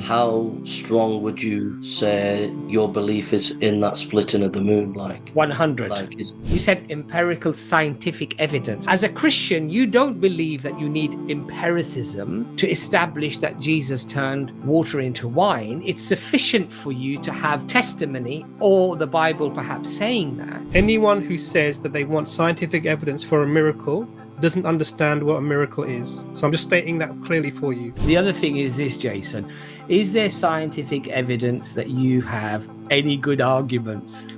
how strong would you say your belief is in that splitting of the moon? 100. You said empirical scientific evidence. As a Christian, you don't believe that you need empiricism to establish that Jesus turned water into wine. It's sufficient for you to have testimony or the Bible perhaps saying that. Anyone who says that they want scientific evidence for a miracle doesn't understand what a miracle is. So I'm just stating that clearly for you. The other thing is this, Jason. Is there scientific evidence that you have any good arguments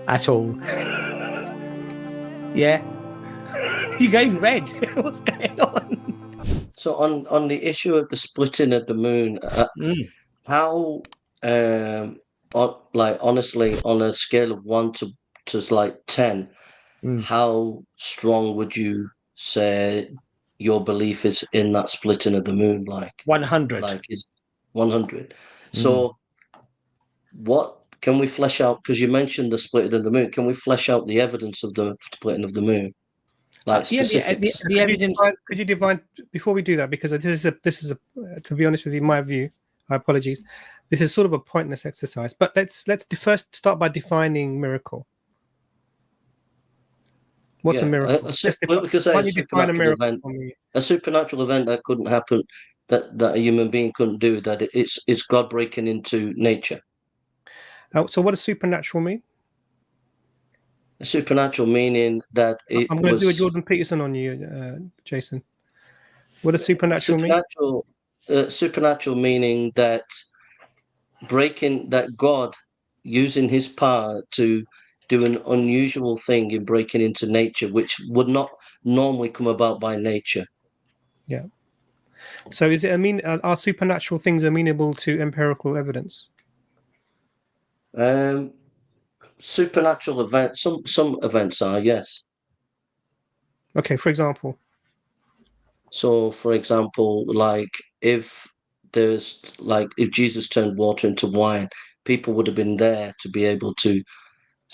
at all? Yeah? You're going red. What's going on? So on the issue of the splitting of the moon, how, honestly, on a scale of 1 to 10, how strong would you say your belief is in that splitting of the moon? 100. Is 100. So what can we flesh out? Because you mentioned the splitting of the moon. Can we flesh out the evidence of the splitting of the moon? Specifics. The evidence. Could you define before we do that? Because this is a to be honest with you, my view. My apologies. This is sort of a pointless exercise. But let's first start by defining miracle. What's a miracle? Why you define a miracle event, a supernatural event that couldn't happen, that a human being couldn't do, that it's God breaking into nature. So what does supernatural mean? A supernatural meaning that I'm going to do a Jordan Peterson on you, Jason. What does supernatural mean? Supernatural meaning that God using his power to do an unusual thing in breaking into nature, which would not normally come about by nature. Yeah. So is it are supernatural things amenable to empirical evidence? Supernatural events, some events are, yes. Okay, for example. So, for example, if Jesus turned water into wine, people would have been there to be able to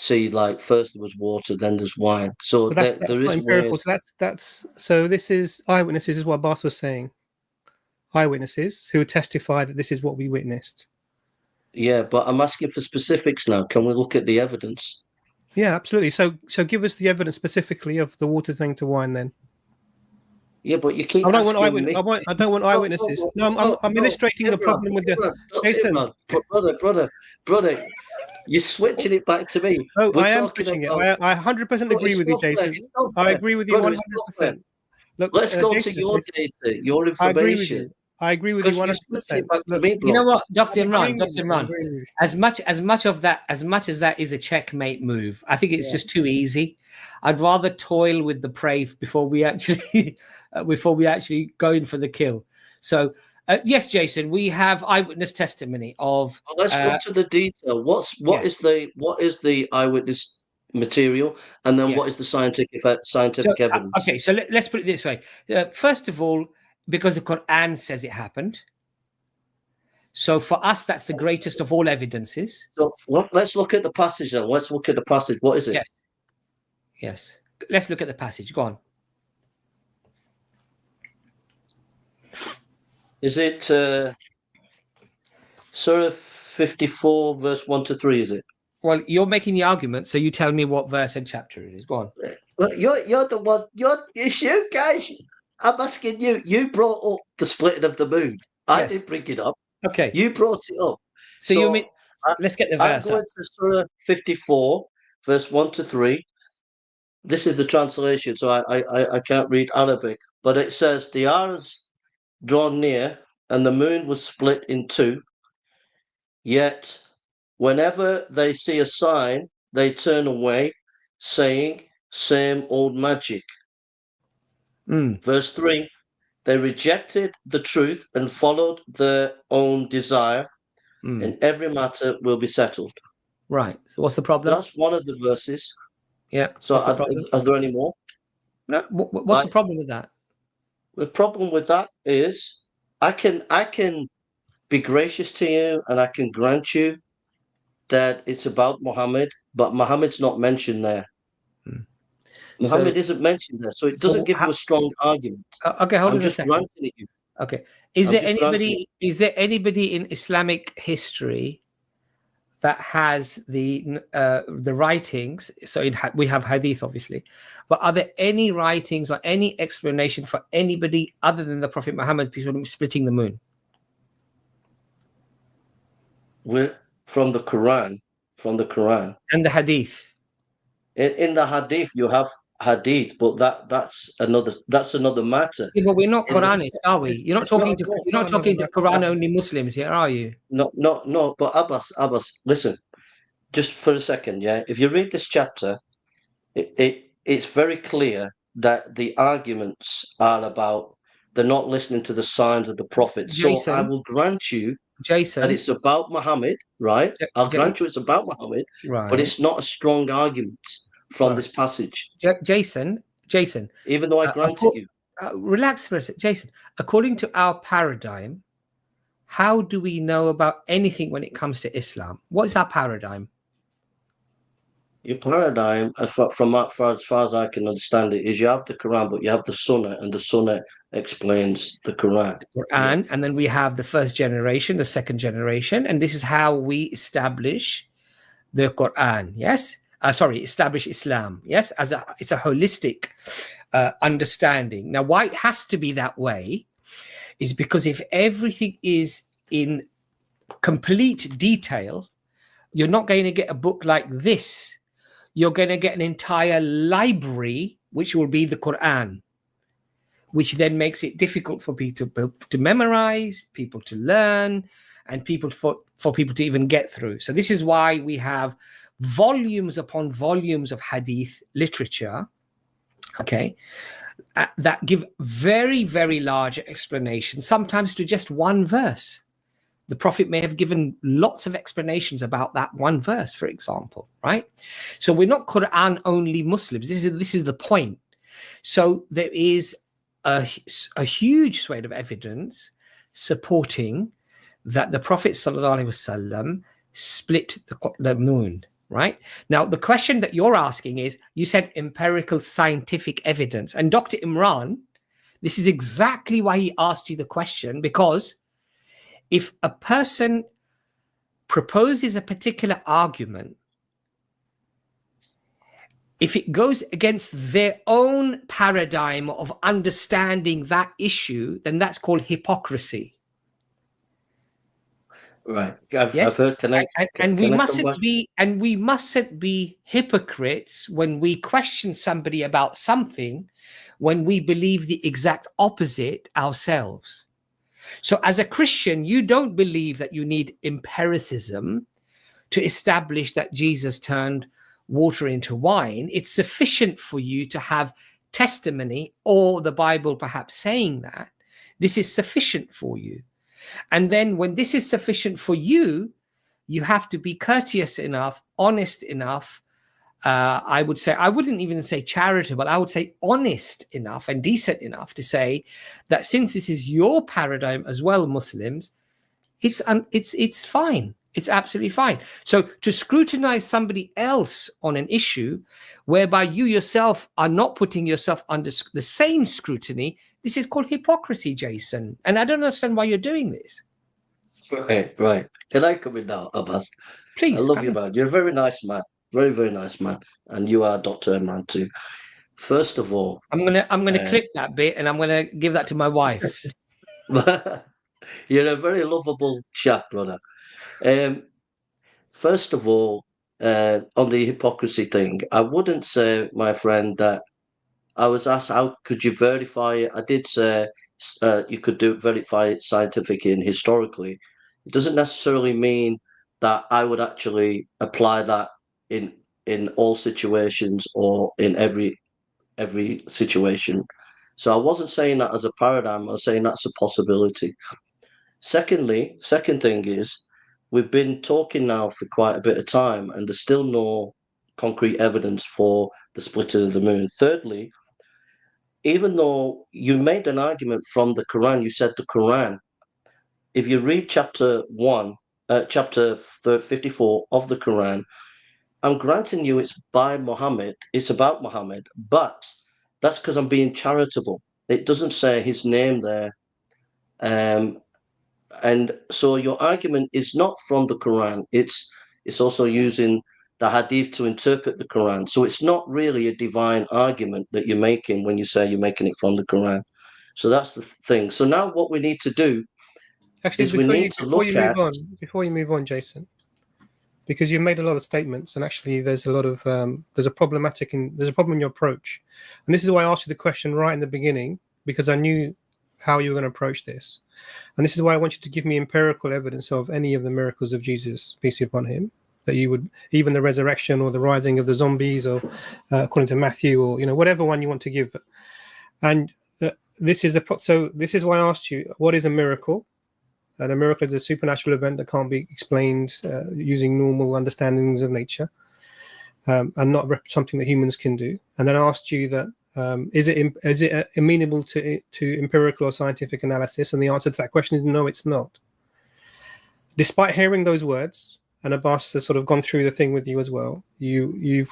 see, first there was water, then there's wine. So that's there not is empirical. ways. So this is eyewitnesses, is what Bas was saying. Eyewitnesses who testify that this is what we witnessed. Yeah, but I'm asking for specifics now. Can we look at the evidence? Yeah, absolutely. So give us the evidence specifically of the water turning to wine then. Yeah, but you keep. I don't want eyewitnesses. No, I'm illustrating the problem with the Jason. Brother, you're switching it back to me. No, I am switching it. I 100% agree with you, Jason. I agree with you 100%. Look, let's go to your data, your information. I agree with you 100%. You know what, Dr. Imran, as much as that is a checkmate move, I think it's just too easy. I'd rather toil with the prey before we actually go in for the kill. So yes, Jason, we have eyewitness testimony of. Well, let's go to the detail. What is the eyewitness material, and then what is the scientific evidence? Okay, so let's put it this way. First of all, because the Quran says it happened. So for us, that's the greatest of all evidences. So let's look at the passage then. Let's look at the passage. What is it? Yes. Let's look at the passage. Go on. Is it Surah 54, verse 1 to 3, is it? Well, you're making the argument, so you tell me what verse and chapter it is. Go on. Well, you're the one. It's you guys. I'm asking you. You brought up the splitting of the moon. I didn't bring it up. Okay. You brought it up. So you mean? Let's get the verse. I'm going to Surah 54, verse 1 to 3. This is the translation, so I can't read Arabic, but it says, "The hours drawn near, and the moon was split in two. Yet, whenever they see a sign, they turn away, saying, 'Same old magic.'" Verse 3, "They rejected the truth and followed their own desire, and every matter will be settled." Right. So what's the problem? That's one of the verses. Yeah. So are there any more? No. What's the problem with that? The problem with that is I can be gracious to you and I can grant you that it's about Muhammad, but Muhammad's not mentioned there. Muhammad isn't mentioned there, so it doesn't give you a strong argument. Okay, hold on a second. I'm just granting it you. Okay. Is there anybody in Islamic history that has the writings? So we have hadith, obviously, but are there any writings or any explanation for anybody other than the Prophet Muhammad, peace be upon him, splitting the moon? We're from the Quran, and the hadith. In the hadith, you have hadith, but that's another matter. Yeah, but we're not Quranists, are we? You're not talking to Quran only Muslims here, are you? No. But Abbas, listen, just for a second, yeah. If you read this chapter, it's very clear that the arguments are about they're not listening to the signs of the prophet. Jason, so I will grant you, Jason, that it's about Muhammad, right? I'll grant you it's about Muhammad, right? But it's not a strong argument from this passage. Jason, even though I grant it you. Relax for a second, Jason. According to our paradigm, how do we know about anything when it comes to Islam? What is our paradigm? Your paradigm, as far as I can understand it, is you have the Quran, but you have the Sunnah, and the Sunnah explains the Quran. And then we have the first generation, the second generation, and this is how we establish the Quran. Yes, establish Islam. Yes, it's a holistic understanding. Now, why it has to be that way is because if everything is in complete detail, you're not going to get a book like this. You're going to get an entire library, which will be the Quran, which then makes it difficult for people to memorize, people to learn, and for people to even get through. So this is why we have volumes upon volumes of hadith literature, okay, that give very, very large explanations, sometimes to just one verse. The Prophet may have given lots of explanations about that one verse, for example, right? So we're not Quran only Muslims. This is the point. So there is a huge swathe of evidence supporting that the Prophet ﷺ split the moon, right? Now, the question that you're asking is, you said empirical scientific evidence. And Dr. Imran, this is exactly why he asked you the question, because if a person proposes a particular argument, if it goes against their own paradigm of understanding that issue, then that's called hypocrisy. Right. I've heard. We mustn't be hypocrites when we question somebody about something when we believe the exact opposite ourselves. So as a Christian, you don't believe that you need empiricism to establish that Jesus turned water into wine. It's sufficient for you to have testimony or the Bible perhaps saying that. This is sufficient for you. And then when this is sufficient for you, you have to be courteous enough, honest enough. I would say, I wouldn't even say charitable, I would say honest enough and decent enough to say that since this is your paradigm as well, Muslims, it's fine. It's absolutely fine. So to scrutinize somebody else on an issue whereby you yourself are not putting yourself under the same scrutiny, this is called hypocrisy, Jason. And I don't understand why you're doing this. Right. Can I come in now, Abbas? Please. I love you, man. You're a very nice man. Very, very nice man. And you are Dr. Imran too. First of all, I'm gonna clip that bit and I'm gonna give that to my wife. You're a very lovable chap, brother. First of all, on the hypocrisy thing, I wouldn't say, my friend, that I was asked how could you verify it. I did say you could verify it scientifically and historically. It doesn't necessarily mean that I would actually apply that in all situations or in every situation. So I wasn't saying that as a paradigm. I was saying that's a possibility. Second thing is, we've been talking now for quite a bit of time, and there's still no concrete evidence for the splitting of the moon. Thirdly, even though you made an argument from the Quran, you said the Quran. If you read chapter 54 of the Quran, I'm granting you it's by Muhammad, it's about Muhammad, but that's because I'm being charitable. It doesn't say his name there And so your argument is not from the Quran. It's also using the Hadith to interpret the Quran. So it's not really a divine argument that you're making when you say you're making it from the Quran. So that's the thing. So now what we need to do is we need to look at... Before you move on, Jason, because you made a lot of statements, and actually there's a lot of there's a problem in your approach, and this is why I asked you the question right in the beginning, because I knew how you were going to approach this, and this is why I want you to give me empirical evidence of any of the miracles of Jesus, peace be upon him, that you would, even the resurrection or the rising of the zombies, or according to Matthew, or whatever one you want to give. And this is why I asked you, what is a miracle? And a miracle is a supernatural event that can't be explained using normal understandings of nature, and not something that humans can do. And then I asked you that is it amenable to empirical or scientific analysis? And the answer to that question is no, it's not. Despite hearing those words, and Abbas has sort of gone through the thing with you as well, you're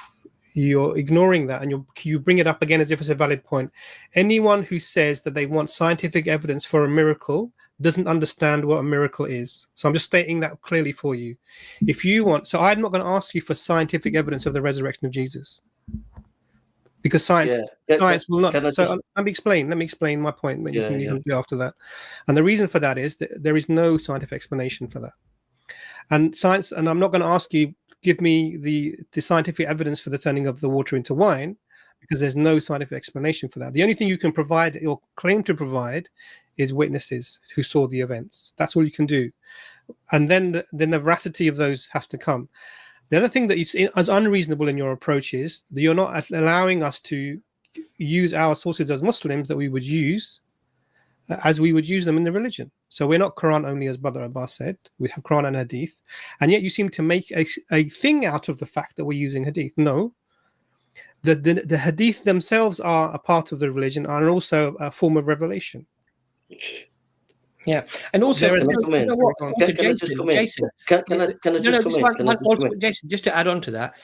ignoring that, and you bring it up again as if it's a valid point. Anyone who says that they want scientific evidence for a miracle doesn't understand what a miracle is. So I'm just stating that clearly for you. If you want, so I'm not going to ask you for scientific evidence of the resurrection of Jesus, because science will not. Let me explain my point. You can do after that. And the reason for that is that there is no scientific explanation for that. And science, and I'm not going to ask you, give me the scientific evidence for the turning of the water into wine, because there's no scientific explanation for that. The only thing you can provide or claim to provide is witnesses who saw the events. That's all you can do. And then the veracity of those have to come. The other thing that is unreasonable in your approach is that you're not allowing us to use our sources as Muslims that we would use as we would use them in the religion. So we're not Quran only, as Brother Abbas said. We have Quran and Hadith. And yet you seem to make a thing out of the fact that we're using Hadith. No. The Hadith themselves are a part of the religion and also a form of revelation. Yeah, and also, Jason, just to add on to that,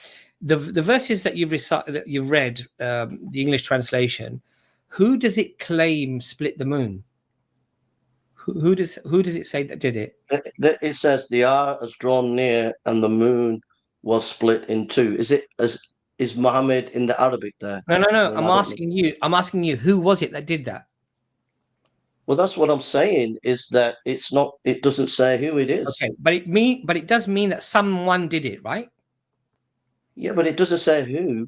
the verses that you've read, the English translation, who does it claim split the moon? Who does it say that did it? It says the hour has drawn near and the moon was split in two. Is Muhammad in the Arabic there? No. I'm asking you, who was it that did that? Well, that's what I'm saying, is that it's not. It doesn't say who it is. Okay, but it does mean that someone did it, right? Yeah, but it doesn't say who.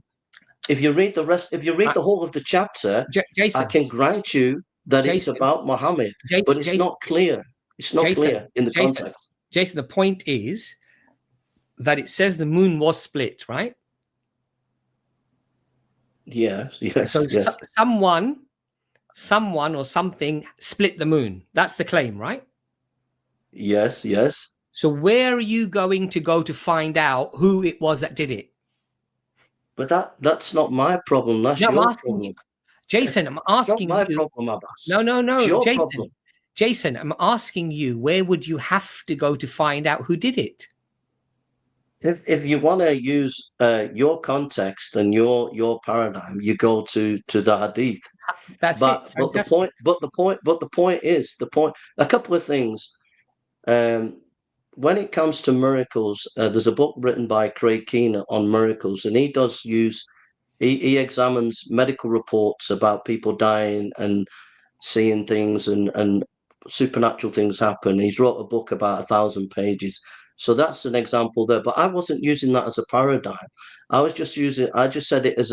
If you read the rest, if you read the whole of the chapter, Jason, I can grant you that it's about Muhammad, but it's not clear. It's not clear in the context. Jason, the point is that it says the moon was split, right? Yes. So someone or something split the moon. That's the claim, right? Yes. So where are you going to go to find out who it was that did it? But that's not my problem. That's your problem. Jason, I'm asking you. It's not my problem, Abbas. No, it's your Jason. Problem. Jason, I'm asking you, where would you have to go to find out who did it? If you want to use your context and your paradigm, you go to the Hadith. That's it. But the point is a couple of things. When it comes to miracles, there's a book written by Craig Keener on miracles, and he does use. He examines medical reports about people dying and seeing things and supernatural things happen. He's wrote a book about 1,000 pages. So that's an example there. But I wasn't using that as a paradigm. I just said it as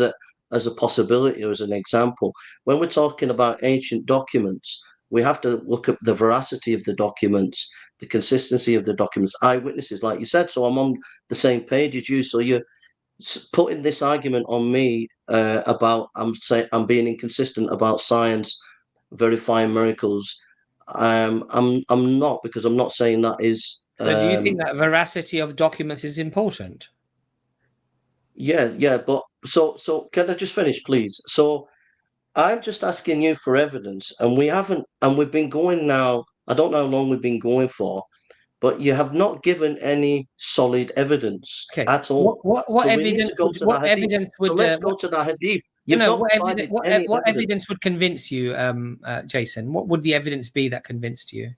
a possibility or as an example. When we're talking about ancient documents, we have to look at the veracity of the documents, the consistency of the documents, eyewitnesses, like you said. So I'm on the same page as you. So you're putting this argument on me about I'm being inconsistent about science verifying miracles. I'm not, because I'm not saying that is. So do you think that veracity of documents is important? Yeah, but so can I just finish, please? So I'm just asking you for evidence, and we've been going now. I don't know how long we've been going for, but you have not given any solid evidence at all. What evidence? What evidence would? So let's go to the hadith. You've not provided any what evidence would convince you, Jason? What would the evidence be that convinced you?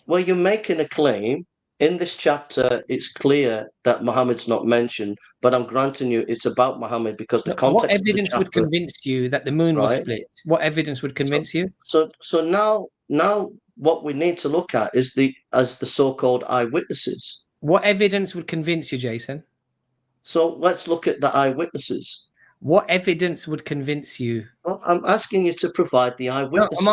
Well, you're making a claim. In this chapter, it's clear that Muhammad's not mentioned, but I'm granting you it's about Muhammad because the context. What evidence would convince you that the moon was split? What evidence would convince you? So now what we need to look at is the so-called eyewitnesses. What evidence would convince you, Jason? So let's look at the eyewitnesses. What evidence would convince you? Well, I'm asking you to provide the eyewitnesses. No,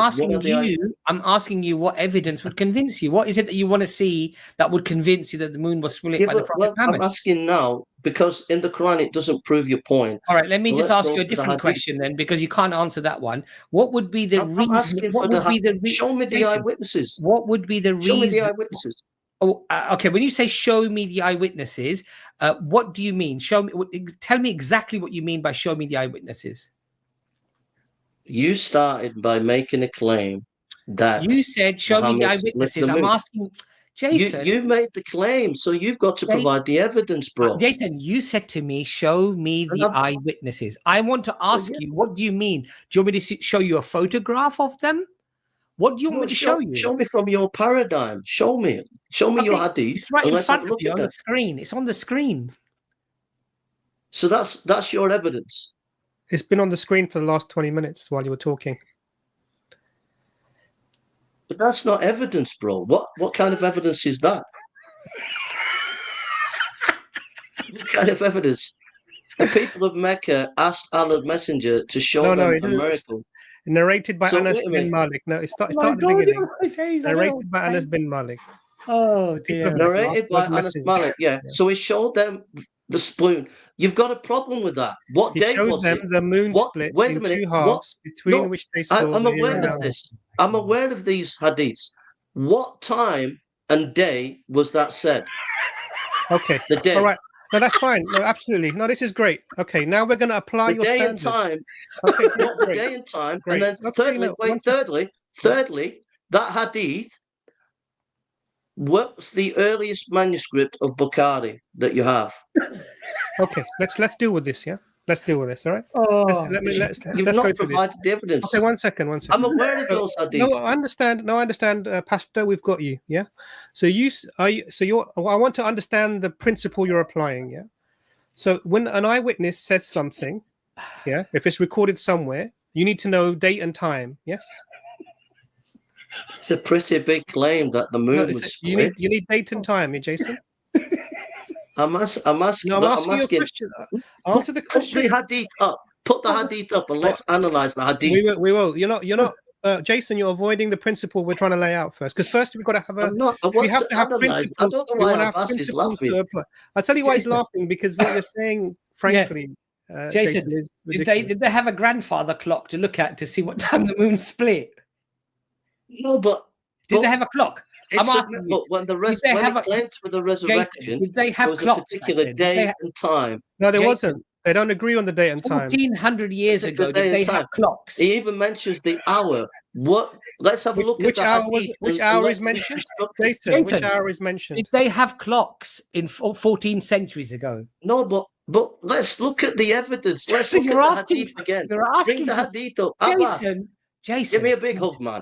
I'm asking you what evidence would convince you. What is it that you want to see that would convince you that the moon was split by the Prophet Muhammad? I'm asking now because in the Quran it doesn't prove your point. All right, let me just ask you a different question then, because you can't answer that one. What would be the reason? Show me the eyewitnesses. What would be the reason? Show me the eyewitnesses. Oh, okay. When you say "show me the eyewitnesses," what do you mean? Show me. Tell me exactly what you mean by "show me the eyewitnesses." You started by making a claim that you said, "Show me the eyewitnesses." I'm asking, Jason. You made the claim, so you've got to provide the evidence, bro. Jason, you said to me, "Show me the eyewitnesses." I want to ask you, what do you mean? Do you want me to show you a photograph of them? What do you want me to show you? Show me from your paradigm. Show me your hadith. It's right in front of you on the screen. It's on the screen. So that's your evidence. It's been on the screen for the last 20 minutes while you were talking. But that's not evidence, bro. What kind of evidence is that? What kind of evidence? The people of Mecca asked Allah's messenger to show them a miracle. Narrated by Anas bin Malik. No, it started at the beginning. Narrated by Anas bin Malik. Oh dear. Narrated by Anas bin Malik. Yeah. So he showed them the spoon. You've got a problem with that. What day was it? He showed them the moon split in two halves, between which they saw. I'm aware of this. I'm aware of these hadiths. What time and day was that said? Okay. The day. All right. No, that's fine. No, absolutely. No, this is great. Okay, now we're going to apply your standard. The day and time. Okay, not the day and time. Great. And then thirdly, that hadith, what's the earliest manuscript of Bukhari that you have? Okay, let's deal with this, yeah? Let's deal with this, all right? Let's go through this. The evidence. Okay, one second. I'm aware of those hadiths. No, I understand. Pastor, we've got you, yeah? So I want to understand the principle you're applying, yeah? So when an eyewitness says something, yeah, if it's recorded somewhere, you need to know date and time, yes? It's a pretty big claim that the moon was split. You need date and time, Jason? I'm asking you a question. Answer the question. Put the hadith up. Put the hadith up and let's analyze the hadith. We will. You're not. Jason, you're avoiding the principle we're trying to lay out first. Because first we've got to have we have to have principles. I don't know why Abbas is laughing. I'll tell you why he's laughing, because what you're saying, frankly, Jason, is did they have a grandfather clock to look at to see what time the moon split? No, but did they have a clock? But when the claims for the resurrection, did they have there was clocks a particular day and time. No, there wasn't. They don't agree on the date and time. 1400 years ago, did they have clocks? He even mentions the hour. What? Let's have a look at which hour is mentioned. Jason, which hour is mentioned? Did they have clocks in 14 centuries ago? No, but let's look at the evidence. Let's look at the hadith again. Bring the hadith up. Jason, give me a big hug, man.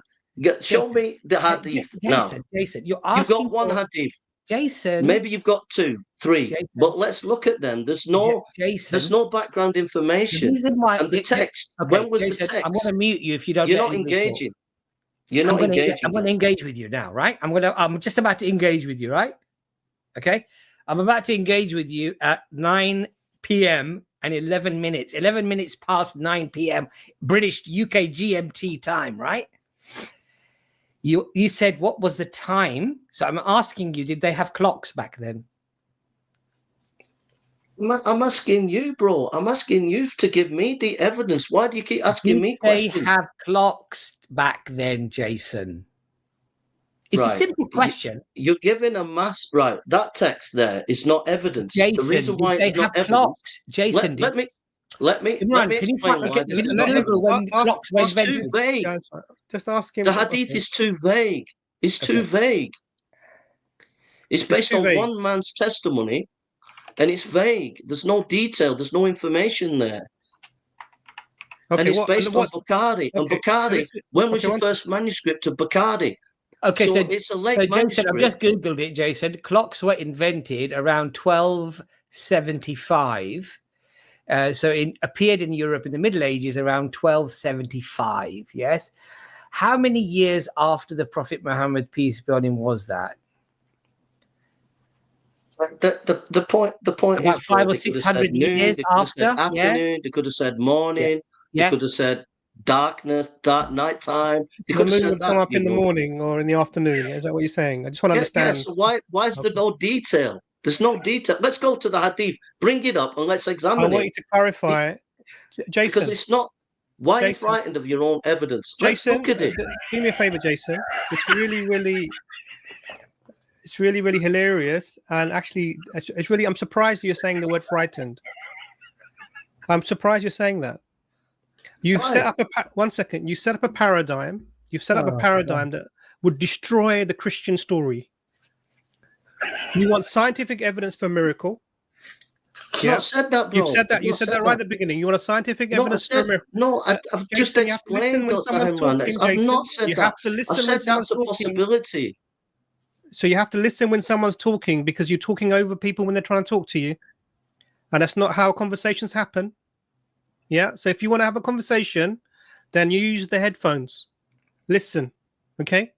Show me the hadith now. Jason, you've got one hadith. Jason, maybe you've got 2, 3, Jason. But let's look at them. There's no background information. And the text. When was Jason, the text? I'm going to mute you if you don't. You're not engaging. You're not engaging. I'm going to engage with you now, right? I'm just about to engage with you, right? Okay. I'm about to engage with you at 9 p.m. and 11 minutes. 11 minutes past 9 p.m. British UK GMT time, right? You said what was the time? So I'm asking you, did they have clocks back then? I'm asking you, bro. I'm asking you to give me the evidence. Why do you keep asking me questions? Did they have clocks back then, Jason? It's a simple question. You're giving a mass right. That text there is not evidence. Jason, the reason why it's not evidence. Clocks? Jason, let me explain why this is not evidence. It's too vague. Just ask him. The hadith is too vague. It's too vague. It's based on one man's testimony, and it's vague. There's no detail. There's no information there. Okay, and it's based on Bukhari. And Bukhari, when was your first manuscript of Bukhari? Okay, so it's a late Jason, manuscript. I've just Googled it, Jason. Clocks were invented around 1275. So it appeared in Europe in the Middle Ages around 1275. Yes. How many years after the Prophet Muhammad, peace be on him, was that? The point about is 500 or 600 years after. Afternoon. They could have said morning. Yeah. They could have said darkness, dark nighttime. They could the have moon would come up in the morning or in the afternoon. Is that what you're saying? I just want to understand. Yeah, so why is there no detail? There's no detail. Let's go to the hadith. Bring it up and let's examine it. I want you to clarify, Jason. Because it's not. Why are you frightened of your own evidence? Jason, let's look at it. Do me a favor, Jason. It's really, really hilarious. And actually, it's really, I'm surprised you're saying the word frightened. I'm surprised you're saying that. You've set up one second. You set up a paradigm. You've set up a paradigm that would destroy the Christian story. You want scientific evidence for a miracle. Yeah, I said that, bro. You said that. You said that right at the beginning. You want a scientific evidence for a miracle. No, I've just explained when someone's talking. I've not said that. I said that's a possibility. So you have to listen when someone's talking because you're talking over people when they're trying to talk to you, and that's not how conversations happen. Yeah. So if you want to have a conversation, then you use the headphones. Listen. Okay.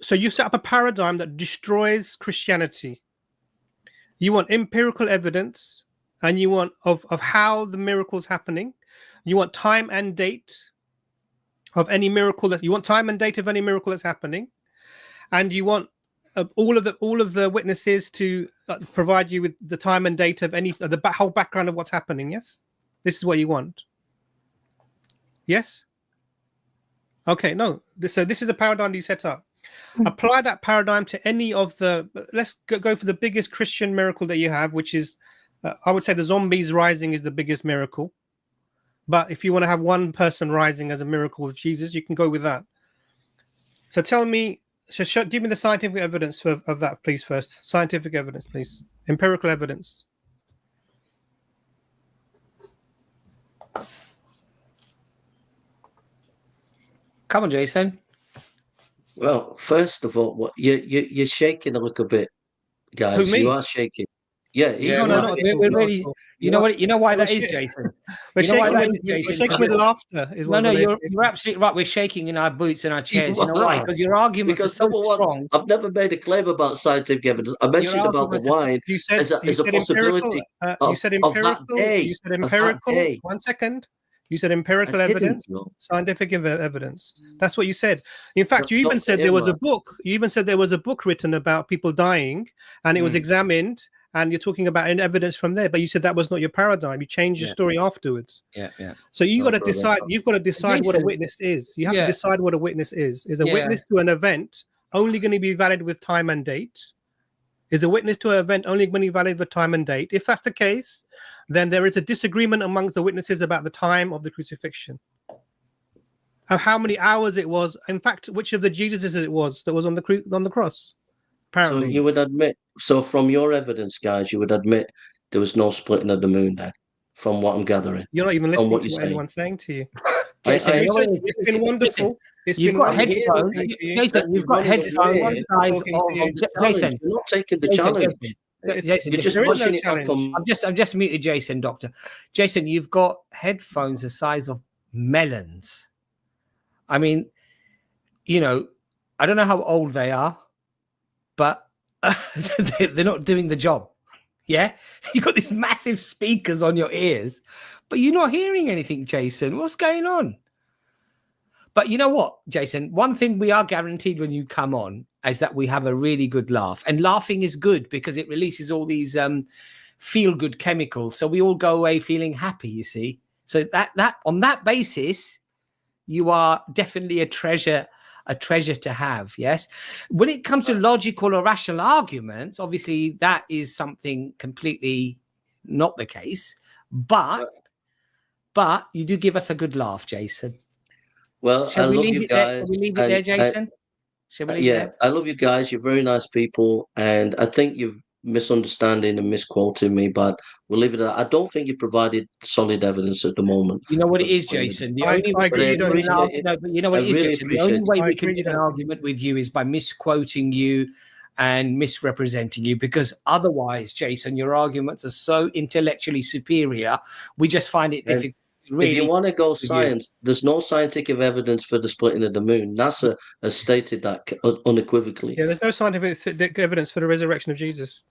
So you set up a paradigm that destroys Christianity. You want empirical evidence, and you want of how the miracle's happening. You want time and date of any miracle that you want time and date of any miracle that's happening, and you want all of the witnesses to provide you with the time and date of the whole background of what's happening. Yes, this is what you want. Yes. Okay. No. So this is the paradigm you set up. Apply that paradigm to any of the. Let's go for the biggest Christian miracle that you have, which is, I would say, the zombies rising is the biggest miracle. But if you want to have one person rising as a miracle with Jesus, you can go with that. So tell me, give me the scientific evidence of that, please. First, scientific evidence, please. Empirical evidence. Come on, Jason. Well, first of all, you're shaking a little bit, guys. Who, me? You are shaking. Yeah. No. We're really, you know what? You know why that is, Jason. We're shaking with laughter. No, you're absolutely right. We're shaking in our boots and our chairs. You know why? Because your arguments are so strong. I've never made a claim about scientific evidence. I mentioned about the wine as a possibility you said empirical. Of that day. You said empirical. 1 second. You said empirical evidence, scientific evidence. That's what you said. In fact, you even said there was a book. You even said there was a book written about people dying, and it was examined. And you're talking about evidence from there, but you said that was not your paradigm. You changed your story afterwards. Yeah. So you've got to decide. You've got to decide what a witness is. You have to decide what a witness is. Is a witness to an event only going to be valid with time and date? Is a witness to an event only going to be valid with time and date? If that's the case, then there is a disagreement amongst the witnesses about the time of the crucifixion, of how many hours it was. In fact, which of the Jesuses it was that was on the cross. Apparently. So you would admit. So from your evidence, guys, you would admit there was no splitting of the moon there, from what I'm gathering. You're not even listening to what anyone's saying to you. Jason, it's been wonderful. You've got headphones. Jason, you've got headphones. Jason, you're not taking the challenge. Jason, you're just pushing it back on. I've just muted Jason, Doctor. Jason, you've got headphones the size of melons. I mean, I don't know how old they are, but they're not doing the job. Yeah, you've got these massive speakers on your ears, but you're not hearing anything, Jason. What's going on? But you know what, Jason? One thing we are guaranteed when you come on is that we have a really good laugh. And laughing is good because it releases all these feel-good chemicals. So we all go away feeling happy, you see. So that on that basis, you are definitely a treasure to have. Yes. When it comes to logical or rational arguments, obviously that is something completely not the case. But you do give us a good laugh, Jason. Well, I love you guys. Shall we leave it there, Jason? Shall we leave Yeah, there? I love you guys. You're very nice people, and I think you've misunderstanding and misquoting me, but we'll leave it at that. I don't think you provided solid evidence at the moment. You know what it for is, explaining it. Jason. The I only way agree we you can don't win an need to. argument, no, but you know what I it is, really Jason. The appreciate only way I we can agree you win an don't. argument with you is by misquoting you and misrepresenting you, because otherwise, Jason, your arguments are so intellectually superior. We just find it And difficult. if you Really, want to go with you. science, there's no scientific evidence for the splitting of the moon. NASA has stated that unequivocally. Yeah, there's no scientific evidence for the resurrection of Jesus.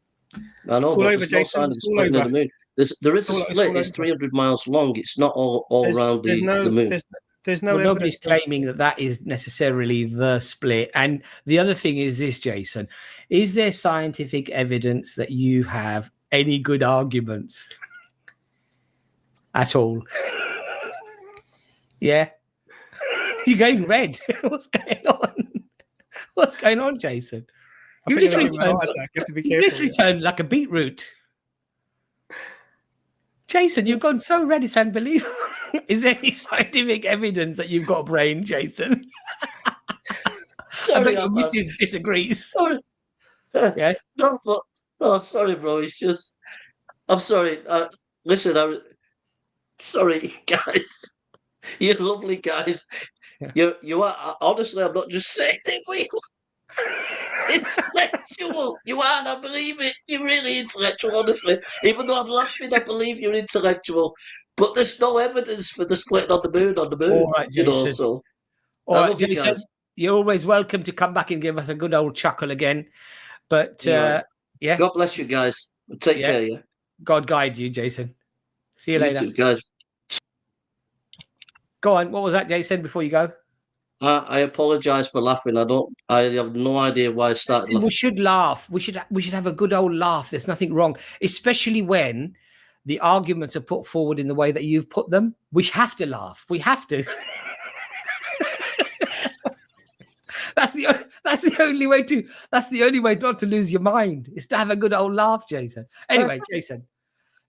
I know, It's all but over, there's no Jason. sign of It's the all splitting of over. the moon. There is a It's split. all It's over. 300 miles long. It's not all around There's the moon. no Well, nobody's evidence. claiming that is necessarily the split. And the other thing is this, Jason: is there scientific evidence that you have any good arguments at all? Yeah, you're going red. What's going on? What's going on, Jason? You literally turned like a beetroot. Jason, you've gone so red, it's unbelievable. Is there any scientific evidence that you've got a brain, Jason? Sorry, I bet your missus disagrees. Sorry. Yes. No, but oh, sorry, bro. It's just I'm sorry. Listen, sorry, guys. You're lovely guys. Yeah. You are honestly. I'm not just saying it for you. Intellectual. You are, and I believe it. You're really intellectual, honestly. Even though I'm laughing, I believe you're intellectual. But there's no evidence for the splitting on the moon. All right, You know, Jason. so All I right, love you Jason. guys. You're always welcome to come back and give us a good old chuckle again. But Right. yeah. God bless you guys. Take care, yeah. God guide you, Jason. See you later. Too, guys. Go on. What was that, Jason, before you go? I apologize for laughing. I have no idea why I started laughing. We should laugh. We should have a good old laugh. There's nothing wrong, especially when the arguments are put forward in the way that you've put them. We have to laugh. We have to. That's the only way not to lose your mind, is to have a good old laugh, Jason. Anyway, Jason,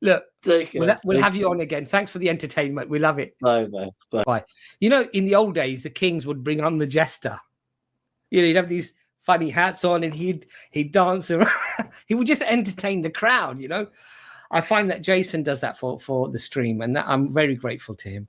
look, we'll have you on again. Thanks for the entertainment. We love it. Bye. You know, in the old days, the kings would bring on the jester. You know, he'd have these funny hats on and he'd dance around. He would just entertain the crowd, you know. I find that Jason does that for the stream, and that I'm very grateful to him.